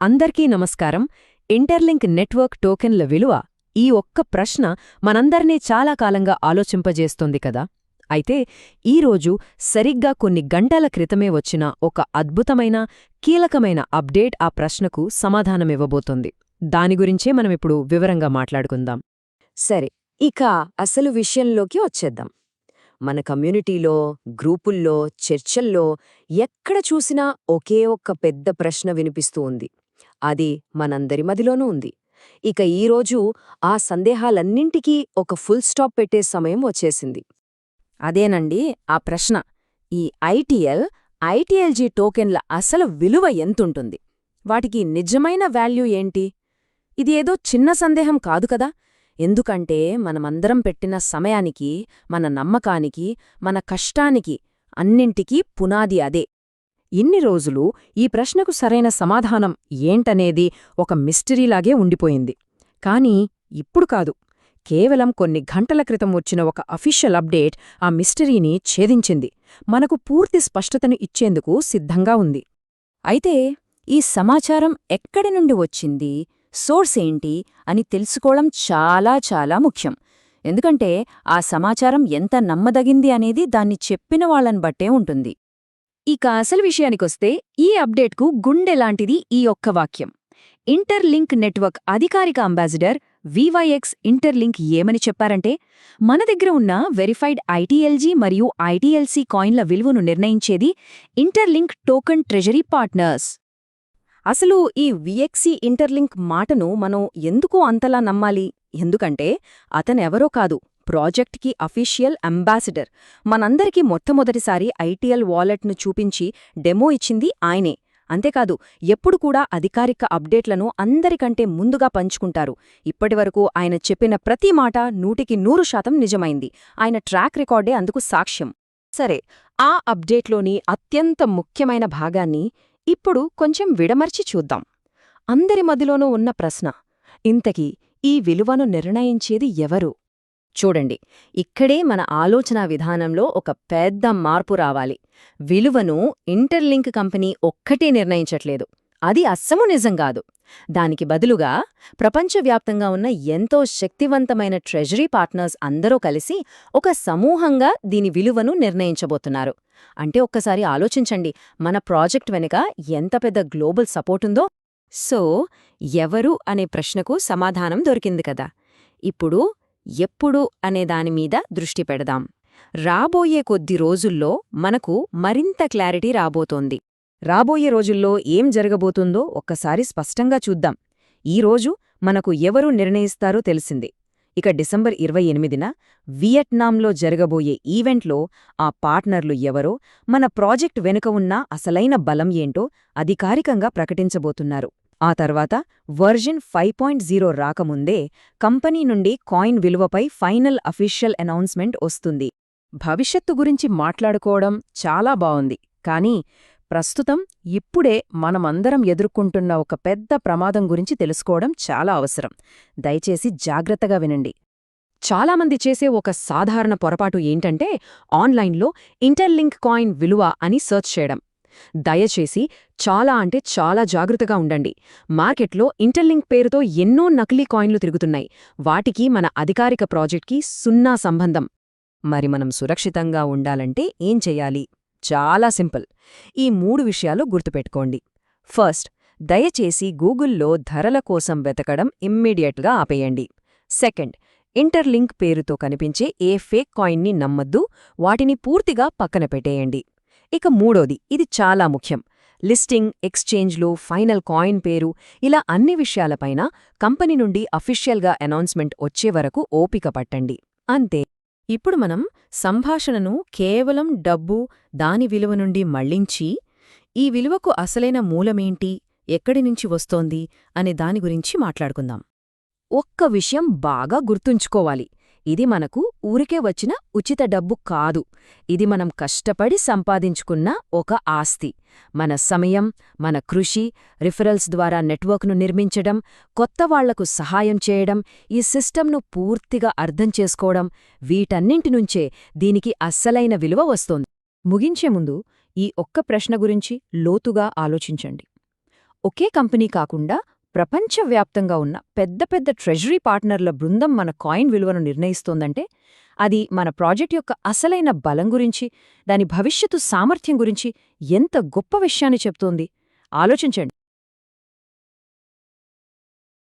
అందరికీ నమస్కారం. Interlink network టోకెన్ల విలువ ఈ ఒక్క ప్రశ్న మనందర్నీ చాలా కాలంగా ఆలోచింపజేస్తోంది కదా. అయితే ఈరోజు సరిగ్గా కొన్ని గంటల క్రితమే వచ్చిన ఒక అద్భుతమైన, కీలకమైన అప్డేట్ ఆ ప్రశ్నకు సమాధానమివ్వబోతోంది. దాని గురించే మనమిప్పుడు వివరంగా మాట్లాడుకుందాం. సరే, ఇక అసలు విషయంలోకి వచ్చేద్దాం. మన కమ్యూనిటీలో, గ్రూపుల్లో, చర్చల్లో ఎక్కడ చూసినా ఒకే ఒక్క పెద్ద ప్రశ్న వినిపిస్తూ ఉంది. అది మనందరి మదిలోనూ ఉంది. ఇక ఈరోజు ఆ సందేహాలన్నింటికీ ఒక ఫుల్ స్టాప్ పెట్టే సమయం వచ్చేసింది. అదేనండి ఆ ప్రశ్న. ఈ ఐటీఎల్జీ టోకెన్ల అసలు విలువ ఎంతుంటుంది? వాటికి నిజమైన వాల్యూ ఏంటి? ఇది ఏదో చిన్న సందేహం కాదు కదా. ఎందుకంటే మనమందరం పెట్టిన సమయానికి, మన నమ్మకానికి, మన కష్టానికి అన్నింటికీ పునాది అదే. ఇన్ని రోజులు ఈ ప్రశ్నకు సరైన సమాధానం ఏంటనేది ఒక మిస్టరీలాగే ఉండిపోయింది. కానీ ఇప్పుడు కాదు. కేవలం కొన్ని గంటల క్రితం వచ్చిన ఒక అఫీషియల్ అప్డేట్ ఆ మిస్టరీని ఛేదించింది, మనకు పూర్తి స్పష్టతను ఇచ్చేందుకు సిద్ధంగా ఉంది. అయితే ఈ సమాచారం ఎక్కడి నుండి వచ్చింది, సోర్స్ ఏంటి అని తెలుసుకోవడం చాలా చాలా ముఖ్యం. ఎందుకంటే ఆ సమాచారం ఎంత నమ్మదగింది అనేది దాన్ని చెప్పిన వాళ్ళని బట్టే ఉంటుంది. ఇక అసలు విషయానికొస్తే ఈ అప్డేట్కు గుండెలాంటిది ఈ ఒక్క వాక్యం. ఇంటర్లింక్ నెట్వర్క్ అధికారిక అంబాసిడర్ వివైఎక్స్ ఇంటర్లింక్ ఏమని చెప్పారంటే, మన దగ్గర ఉన్న వెరిఫైడ్ ఐటీఎల్జీ మరియు ఐటీఎల్సీ కాయిన్ల విలువను నిర్ణయించేది ఇంటర్లింక్ టోకెన్ ట్రెజరీ పార్ట్నర్స్. అసలు ఈ విఎక్సీ ఇంటర్లింక్ మాటను మనం ఎందుకు అంతలా నమ్మాలి? ఎందుకంటే అతనెవరో కాదు, ప్రాజెక్ట్కి అఫీషియల్ అంబాసిడర్. మనందరికీ మొట్టమొదటిసారి ఐటీఎల్ వాలెట్ను చూపించి డెమో ఇచ్చింది ఆయనే. అంతేకాదు, ఎప్పుడు కూడా అధికారిక అప్డేట్లను అందరికంటే ముందుగా పంచుకుంటారు. ఇప్పటివరకు ఆయన చెప్పిన ప్రతి మాట 100% నిజమైంది. ఆయన ట్రాక్ రికార్డే అందుకు సాక్ష్యం. సరే, ఆ అప్డేట్లోని అత్యంత ముఖ్యమైన భాగాన్ని ఇప్పుడు కొంచెం విడమర్చి చూద్దాం. అందరి మదిలోనూ ఉన్న ప్రశ్న, ఇంతకీ ఈ విలువను నిర్ణయించేది ఎవరు? చూడండి, ఇక్కడే మన ఆలోచనా విధానంలో ఒక పెద్ద మార్పు రావాలి. విలువను ఇంటర్లింక్ కంపెనీ ఒక్కటే నిర్ణయించట్లేదు. అది అస్సలు నిజం కాదు. దానికి బదులుగా ప్రపంచవ్యాప్తంగా ఉన్న ఎంతో శక్తివంతమైన ట్రెజరీ పార్ట్నర్స్ అందరూ కలిసి ఒక సమూహంగా దీని విలువను నిర్ణయించబోతున్నారు. అంటే ఒక్కసారి ఆలోచించండి, మన ప్రాజెక్ట్ వెనుక ఎంత పెద్ద గ్లోబల్ సపోర్టుందో. సో, ఎవరు అనే ప్రశ్నకు సమాధానం దొరికింది కదా. ఇప్పుడు ఎప్పుడు అనే దానిమీద దృష్టి పెడదాం. రాబోయే కొద్ది రోజుల్లో మనకు మరింత క్లారిటీ రాబోతోంది. రాబోయే రోజుల్లో ఏం జరగబోతుందో ఒక్కసారి స్పష్టంగా చూద్దాం. ఈరోజు మనకు ఎవరు నిర్ణయిస్తారో తెలిసింది. ఇక డిసెంబర్ 28న వియట్నాంలో జరగబోయే ఈవెంట్లో ఆ పార్ట్నర్లు ఎవరో, మన ప్రాజెక్ట్ వెనుక ఉన్న అసలైన బలం ఏంటో అధికారికంగా ప్రకటించబోతున్నారు. ఆ తర్వాత వర్జన్ 5.0 రాకముందే కంపెనీ నుండి కాయిన్ విలువపై ఫైనల్ అఫీషియల్ అనౌన్స్మెంట్ వస్తుంది. భవిష్యత్తు గురించి మాట్లాడుకోవడం చాలా బావుంది, కానీ ప్రస్తుతం ఇప్పుడే మనమందరం ఎదుర్కొంటున్న ఒక పెద్ద ప్రమాదం గురించి తెలుసుకోవడం చాలా అవసరం. దయచేసి జాగ్రత్తగా వినండి. చాలామంది చేసే ఒక సాధారణ పొరపాటు ఏంటంటే, ఆన్లైన్లో ఇంటర్లింక్ కాయిన్ విలువ అని సెర్చ్ చేయడం. దయచేసి చాలా జాగ్రత్తగా ఉండండి. మార్కెట్లో ఇంటర్లింక్ పేరుతో ఎన్నో నకిలీ కాయిన్లు తిరుగుతున్నాయి. వాటికి మన అధికారిక ప్రాజెక్ట్కి 0 సంబంధం. మరి మనం సురక్షితంగా ఉండాలంటే ఏం చెయ్యాలి? చాలా సింపుల్. ఈ 3 విషయాలు గుర్తుపెట్టుకోండి. ఫస్ట్, దయచేసి గూగుల్లో ధరల కోసం వెతకడం ఇమ్మీడియట్గా ఆపేయండి. సెకండ్, ఇంటర్లింక్ పేరుతో కనిపించే ఏ ఫేక్ కాయిన్ని నమ్మద్దు, వాటిని పూర్తిగా పక్కన పెట్టేయండి. ఇక మూడోది, ఇది చాలా ముఖ్యం. లిస్టింగ్, ఎక్స్చేంజ్లు, ఫైనల్ కాయిన్ పేరు, ఇలా అన్ని విషయాలపైన కంపెనీ నుండి అఫీషియల్గా అనౌన్స్మెంట్ వచ్చే వరకు ఓపిక పట్టండి. అంతే. ఇప్పుడు మనం సంభాషణను కేవలం డబ్బు, దాని విలువ నుండి మళ్లించి, ఈ విలువకు అసలైన మూలమేంటి, ఎక్కడినుంచి వస్తోంది అనే దాని గురించి మాట్లాడుకుందాం. ఒక్క విషయం బాగా గుర్తుంచుకోవాలి. ఇది మనకు ఊరికే వచ్చిన ఉచిత డబ్బు కాదు. ఇది మనం కష్టపడి సంపాదించుకున్న ఒక ఆస్తి. మన సమయం, మన కృషి, రిఫరల్స్ ద్వారా నెట్వర్క్ను నిర్మించడం, కొత్తవాళ్లకు సహాయం చేయడం, ఈ సిస్టమ్ను పూర్తిగా అర్థం చేసుకోవడం, వీటన్నింటినుంచే దీనికి అస్సలైన విలువ వస్తోంది. ముగించే ముందు ఈ ఒక్క ప్రశ్న గురించి లోతుగా ఆలోచించండి. ఒకే కంపెనీ కాకుండా ప్రపంచవ్యాప్తంగా ఉన్న పెద్ద పెద్ద ట్రెజరీ పార్ట్నర్ల బృందం మన కాయిన్ విలువను నిర్ణయిస్తోందంటే అది మన ప్రాజెక్ట్ యొక్క అసలైన బలం గురించి, దాని భవిష్యత్తు సామర్థ్యం గురించి ఎంత గొప్ప విషయాన్ని చెప్తోంది. ఆలోచించండి.